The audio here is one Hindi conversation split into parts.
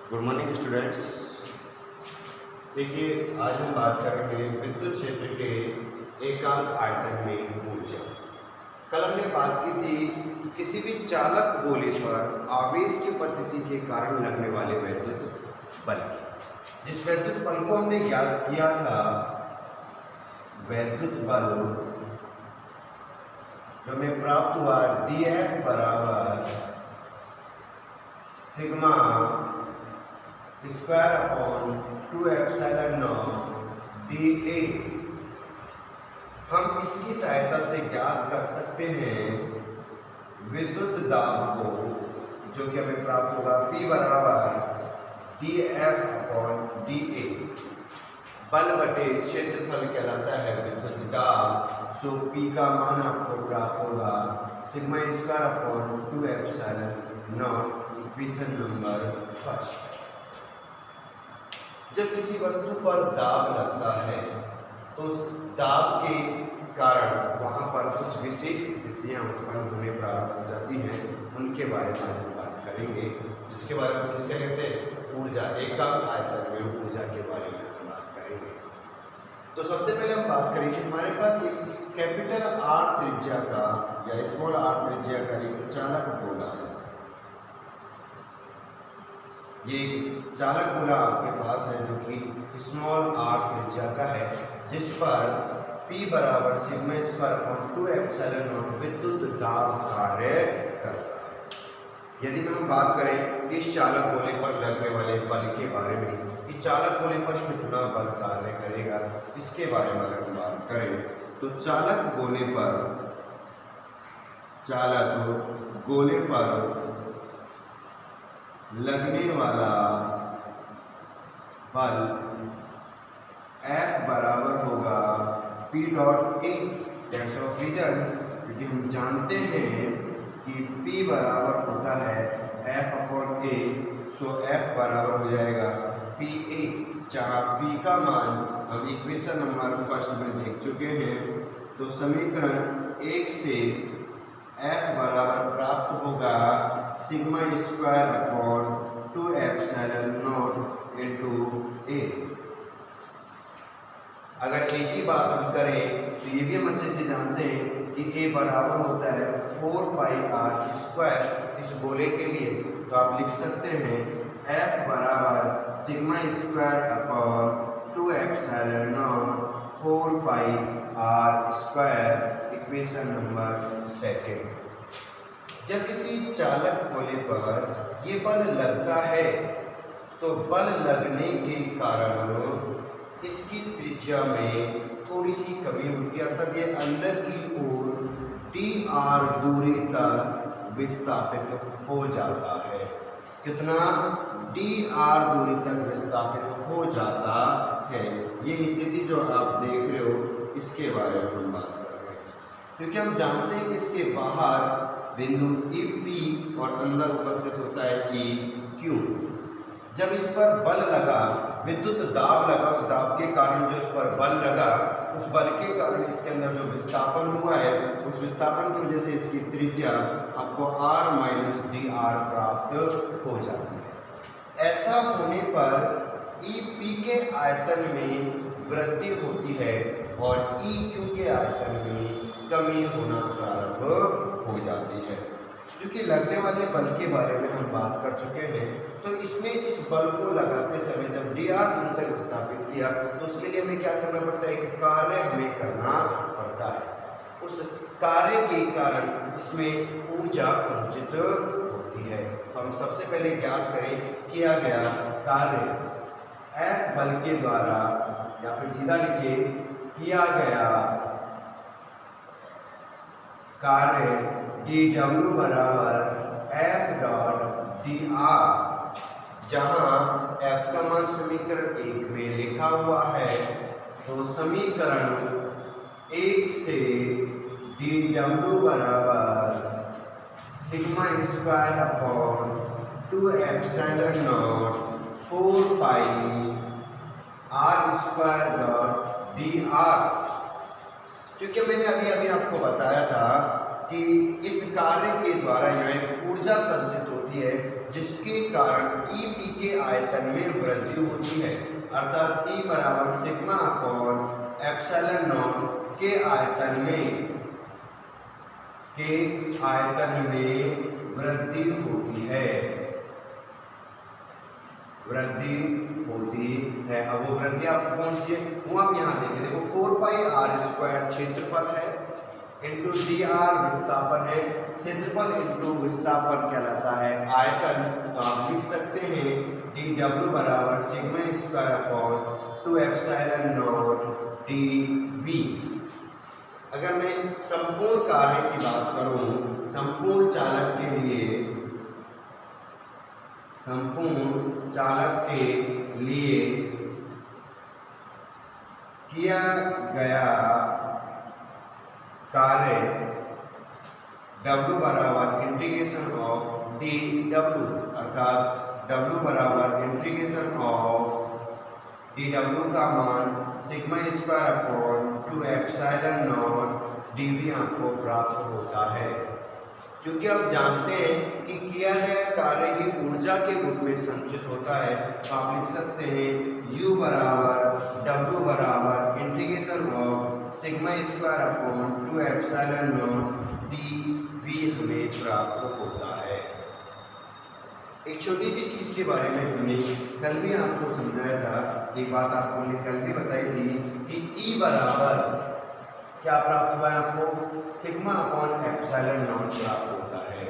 Good morning students. देखिए, आज हम बात करेंगे विद्युत क्षेत्र के एकांक आयतन में ऊर्जा। कल हमने बात की थी कि किसी भी चालक गोले पर आवेश की उपस्थिति के कारण लगने वाले वैद्युत बल की, जिस वैद्युत बल को हमने याद किया था, वैद्युत बल जो हमें प्राप्त हुआ DF बराबर sigma square upon 2 epsilon not dA। हम इसकी सहायता से ज्ञात कर सकते हैं विद्युत दाब को, जो कि हमें प्राप्त होगा P बराबर DF अपॉन dA। बल बटे क्षेत्रफल कहलाता है विद्युत दाब। सो P का मान आपको प्राप्त होगा sigma square upon 2 epsilon not, equation number first. जब किसी वस्तु पर दाब लगता है तो उस दाब के कारण वहाँ पर कुछ विशेष स्थितियाँ उत्पन्न होने प्रारंभ हो जाती हैं। उनके बारे में आज हम बात करेंगे, जिसके बारे में किसका कहते हैं, ऊर्जा, एकांक आयतन में ऊर्जा के बारे में हम बात करेंगे। तो सबसे पहले हम बात करेंगे, हमारे पास एक कैपिटल R त्रिज्या का या स्मॉल r त्रिज्या का एक चालक गोला है। ये चालक गोला आपके पास है जो कि स्मॉल r त्रिज्या का है, जिस पर P बराबर sigma square upon 2 epsilon not विद्युत दाब कार्य करता है। यदि हम बात करें इस चालक गोले पर लगने वाले बल के बारे में कि चालक गोले पर कितना बल कार्य करेगा, इसके बारे में अगर हम बात करें तो चालक गोले पर लगने वाला बल F बराबर होगा P dot A। That's of reason, क्योंकि हम जानते हैं कि P बराबर होता है F upon A। So F बराबर हो जाएगा PA, जहाँ P का मान हम इक्वेशन नंबर फर्स्ट में देख चुके हैं। तो समीकरण 1 से F बराबर प्राप्त होगा sigma square upon 2 epsilon not into A। अगर एक ही बात हम करें तो ये भी हम अच्छे से जानते हैं कि A बराबर होता है 4 पाई r स्क्वायर इस गोले के लिए। तो आप लिख सकते हैं F बराबर sigma square upon 2 epsilon not 4 pi r square, equation number second. जब किसी चालक गोले पर ये बल लगता है तो बल लगने के कारण इसकी त्रिज्या में थोड़ी सी कमी होती है, अर्थात ये अंदर की ओर dr दूरी तक विस्थापित हो जाता है। कितना? dr दूरी तक विस्थापित हो जाता है। ये स्थिति जो आप देख रहे हो, इसके बारे में हम बात कर रहे हैं, क्योंकि हम जानते हैं कि इसके बाहर बिंदु EP और अंदर उपस्थित होता है EQ। जब इस पर बल लगा, विद्युत दाब लगा, उस दाब के कारण जो इस पर बल लगा, उस बल के कारण इसके अंदर जो विस्थापन हुआ है, उस विस्थापन की वजह से इसकी त्रिज्या आपको R माइनस dr प्राप्त हो जाती है। ऐसा होने पर EP के आयतन में वृद्धि होती है और EQ के आयतन में कमी होना प्रारंभ हो जाती है। क्योंकि लगने वाले बल के बारे में हम बात कर चुके हैं, तो इसमें इस बल को लगाते समय जब dr दूरी तक विस्थापित किया तो उसके लिए हमें क्या करना पड़ता है, एक कार्य हमें करना पड़ता है। उस कार्य के कारण इसमें ऊर्जा संचित होती है। तो हम सबसे पहले ज्ञात करें किया गया कार्य F बल के द्वारा, या फिर सीधा लिखिए किया गया कार्य dW बराबर F डॉट dr, जहाँ F का मान समीकरण 1 में लिखा हुआ है। तो समीकरण 1 से dW बराबर sigma square upon 2 epsilon not 4 pi r square dot dr। क्योंकि मैंने अभी आपको बताया था कि इस कार्य के द्वारा यहाँ एक ऊर्जा संचित होती होती है जिसके कारण ई पी के आयतन में वृद्धि होती है, अर्थात ई बराबर सिग्मा अपॉन एप्सिलॉन नॉट के आयतन में वृद्धि होती है, अब वो वृद्धि आपको कौन सी है वो आप यहाँ देखें, देखो 4 पाई आर स्क्वायर क्षेत्रफल है इंटू डी आर विस्थापन है, क्षेत्रफल इंटू विस्थापन कहलाता है आयतन। तो आप लिख सकते हैं डी डब्ल्यू बराबर sigma square upon 2 epsilon naught D V. अगर मैं संपूर्ण कार्य की बात करूं, संपूर्ण चालक के लिए किया गया कार्य W बराबर इंटीग्रेशन ऑफ डी डब्ल्यू, अर्थात W बराबर इंटीग्रेशन ऑफ डी डब्ल्यू का मान sigma square upon 2 epsilon naught D V आपको प्राप्त होता है। क्योंकि हम जानते हैं कि किया गया कार्य ही ऊर्जा के रूप में संचित होता है, तो आप लिख सकते हैं U बराबर W बराबर integration of sigma square upon 2 epsilon naught D V हमें प्राप्त होता है। एक छोटी सी चीज के बारे में हमने कल भी आपको समझाया था, एक बात आपको हमने कल भी बताई थी कि E बराबर क्या प्राप्त हुआ है आपको, सिग्मा अपॉन एप्सिलॉन नॉट प्राप्त होता है,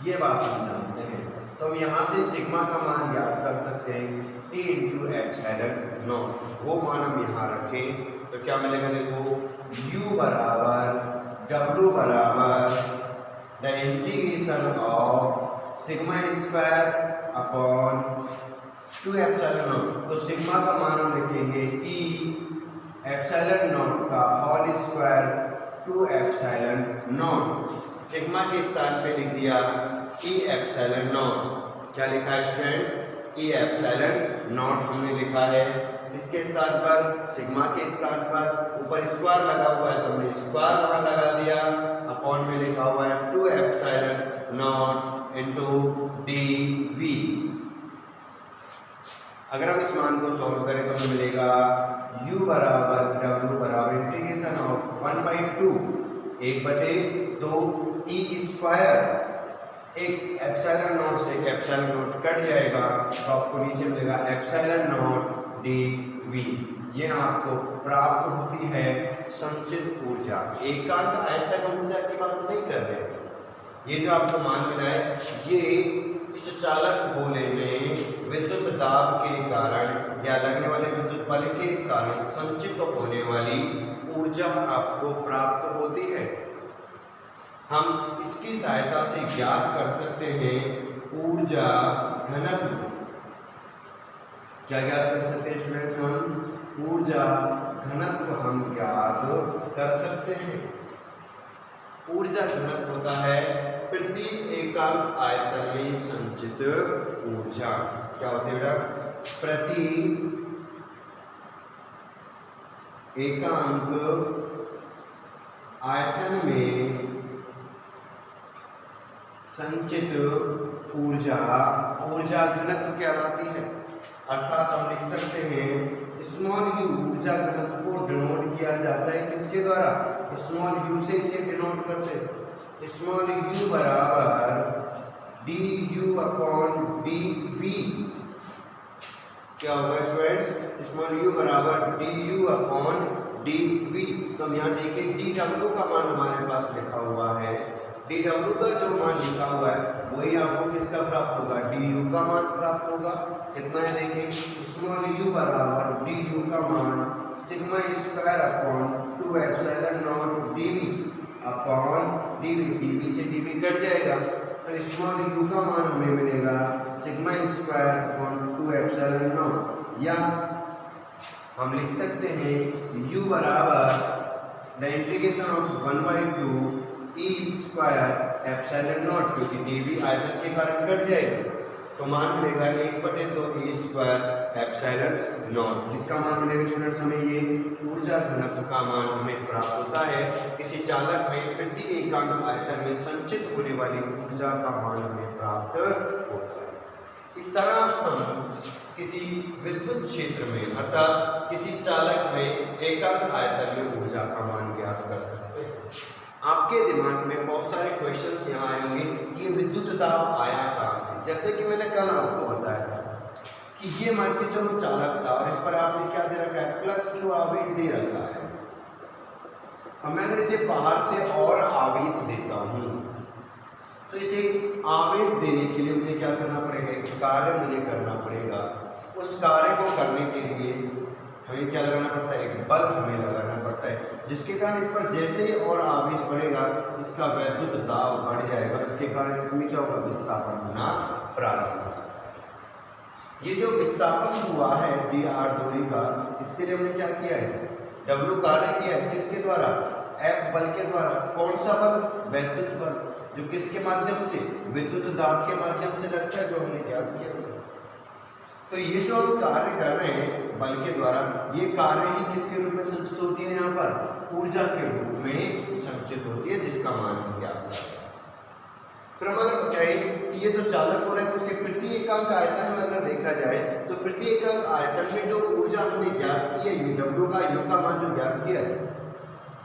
ये बात हम जानते हैं। तो हम यहाँ से सिग्मा का मान ज्ञात कर सकते हैं T इंटू एप्सिलॉन नॉट, वो मान हम यहाँ रखें तो क्या मिलेगा, देखो U बराबर W बराबर the integration of sigma square upon 2 epsilon naught, तो सिग्मा का मान हम लिखेंगे E एप्सिलॉन नॉट का whole square 2 epsilon naught, sigma के स्थान पे लिख दिया E एप्सिलॉन नॉट। क्या लिखा है स्टूडेंट्स, E एप्सिलॉन नॉट हमने लिखा है, इसके स्थान पर सिग्मा के स्थान पर ऊपर स्क्वायर लगा हुआ है तो हमने स्क्वायर वहां लगा दिया, अपॉन में लिखा हुआ है 2 epsilon naught into D V. अगर हम इस मान को सॉल्व करें तो हमें मिलेगा U बराबर W बराबर इंटीग्रेशन ऑफ 1/2 1/2 E स्क्वायर, एक एप्सिलॉन नॉट से एक एप्सिलॉन नॉट कट जाएगा तो आपको नीचे मिलेगा एप्सिलॉन नॉट डी वी। ये आपको प्राप्त होती है संचित ऊर्जा, एकांक आयतन ऊर्जा की बात नहीं कर रहे हैं। ये जो आपको मान मिला है ये इस चालक गोले में विद्युत दाब के कारण या लगने वाले विद्युत बल के कारण संचित होने वाली ऊर्जा आपको प्राप्त होती है। हम इसकी सहायता से ज्ञात कर सकते हैं ऊर्जा घनत्व। क्या ज्ञात कर सकते हैं स्टूडेंट्स, हम ऊर्जा घनत्व हम ज्ञात कर सकते हैं। ऊर्जा घनत्व होता है प्रति एकांक आयतन में संचित ऊर्जा। क्या होती है बेटा, प्रति एकांक आयतन में संचित ऊर्जा ऊर्जा घनत्व कहलाती है। अर्थात हम लिख सकते हैं स्मॉल यू, ऊर्जा घनत्व को डिनोट किया जाता है किसके द्वारा, स्मॉल यू से इसे डिनोट करते हैं। स्मॉल यू बराबर D U upon D V. क्या होगा स्टूडेंट्स, स्मॉल यू बराबर D U upon D V. तो हम यहाँ देखिए डी डब्ल्यू का मान हमारे पास लिखा हुआ है, डी डब्ल्यू का जो मान लिखा हुआ है वही आपको किसका प्राप्त होगा, डी यू का मान प्राप्त होगा। कितना है देखिए, स्मॉल यू बराबर डी यू का मान sigma square upon 2 epsilon naught D V upon D V. D V से डी वी कट जाएगा तो स्मॉल यू का मान हमें मिलेगा sigma square upon 2 epsilon naught, या हम लिख सकते हैं u बराबर the integration of 1/2 E square epsilon naught, क्योंकि डी वी आयतन के कारण कट जाएगा तो तो मान मिलेगा 1/2a²ε0। किसका मान मिलेगा स्टूडेंट्स हमें? ये ऊर्जा घनत्व का मान हमें प्राप्त होता है। किसी चालक में प्रति एकांक आयतन में संचित होने वाली ऊर्जा का मान हमें प्राप्त होता है। इस तरह हम किसी विद्युत क्षेत्र में अर्थात किसी चालक में एकांक आयतन में ऊर्जा का मान ज्ञात कर सकते हैं। आपके दिमाग में बहुत सारे क्वेश्चंस यहाँ आए होंगे कि ये विद्युत दाब आया कहाँ से। जैसे कि मैंने कल आपको बताया था कि ये मान के चलो चालक था और इस पर आपने क्या दे रखा है? +Q आवेश दे रखा है। अब मैं अगर इसे बाहर से और आवेश देता हूँ तो इसे आवेश देने के लिए मुझे क्या करना पड़ेगा? एक कार्य मुझे करना पड़ेगा। उस कार्य को करने के लिए हमें क्या लगाना पड़ता है? एक बल हमें लगाना पड़ता है, जिसके कारण इस पर जैसे ही और आवेश बढ़ेगा इसका वैद्युत दाब बढ़ जाएगा। इसके कारण इसमें क्या होगा? विस्थापन होना प्रारंभ होगा। ये जो विस्थापन हुआ है dr दूरी का, इसके लिए हमने क्या किया है? W कार्य किया है। किसके द्वारा? F बल के द्वारा। कौन सा बल? वैद्युत बल, जो किसके माध्यम से? विद्युत दाब के माध्यम से लगता है, जो हमने ज्ञात किया। तो ये जो हम कार्य कर रहे हैं बल के द्वारा, ये कार्य ही किसके रूप में संचित होती है? यहाँ पर ऊर्जा के रूप में संचित होती है, जिसका मान हम ज्ञात करते हैं। फिर हम अगर कहें कि ये जो चालक हो रहा है उसके प्रति एकांक आयतन में अगर देखा जाए तो प्रति एकांक आयतन में जो ऊर्जा हमने ज्ञात की है, W का U का मान जो ज्ञात किया है,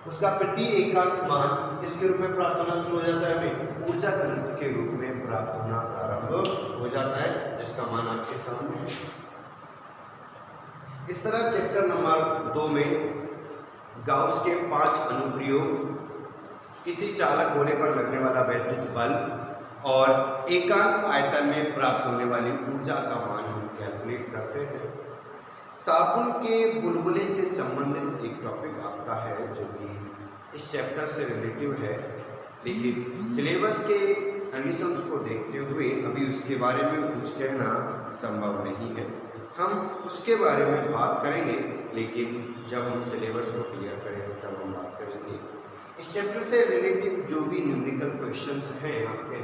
उसका प्रति एकांक मान किसके रूप में प्राप्त होना शुरू हो जाता है? हमें ऊर्जा घनत्व के रूप में प्राप्त होना प्रारंभ हो जाता है, जिसका मान आपके सामने है। इस तरह चैप्टर नंबर 2 में गाउस के 5 अनुप्रयोग, किसी चालक गोले पर लगने वाला वैद्युत बल और एकांक आयतन में प्राप्त होने वाली ऊर्जा का मान हम कैलकुलेट करते हैं। साबुन के बुलबुले से संबंधित एक टॉपिक आपका है जो कि इस चैप्टर से रिलेटिव है, लेकिन सिलेबस के कंडीशंस को देखते हुए अभी उसके बारे में कुछ कहना संभव नहीं है। हम उसके बारे में बात करेंगे, लेकिन जब हम सिलेबस को क्लियर करेंगे तब हम बात करेंगे। इस चैप्टर से रिलेटिव जो भी न्यूमेरिकल क्वेश्चंस हैं, आपके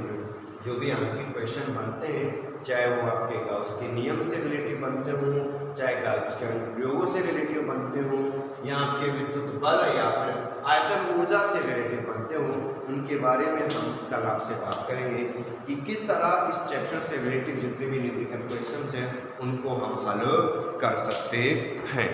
जो भी आपके क्वेश्चन बनते हैं, चाहे वो आपके गाउस के नियम से रिलेटिव बनते हों, चाहे गाउस के अनुप्रयोगों से रिलेटिव बनते हों, या आपके विद्युत बल या फिर आयतन ऊर्जा से रिलेटिव बनते हों, उनके बारे में हम कल आपसे बात करेंगे कि किस तरह इस चैप्टर से रिलेटिव जितने भी न्यूमेरिकल क्वेश्चंस हैं उनको हम हल कर सकते हैं।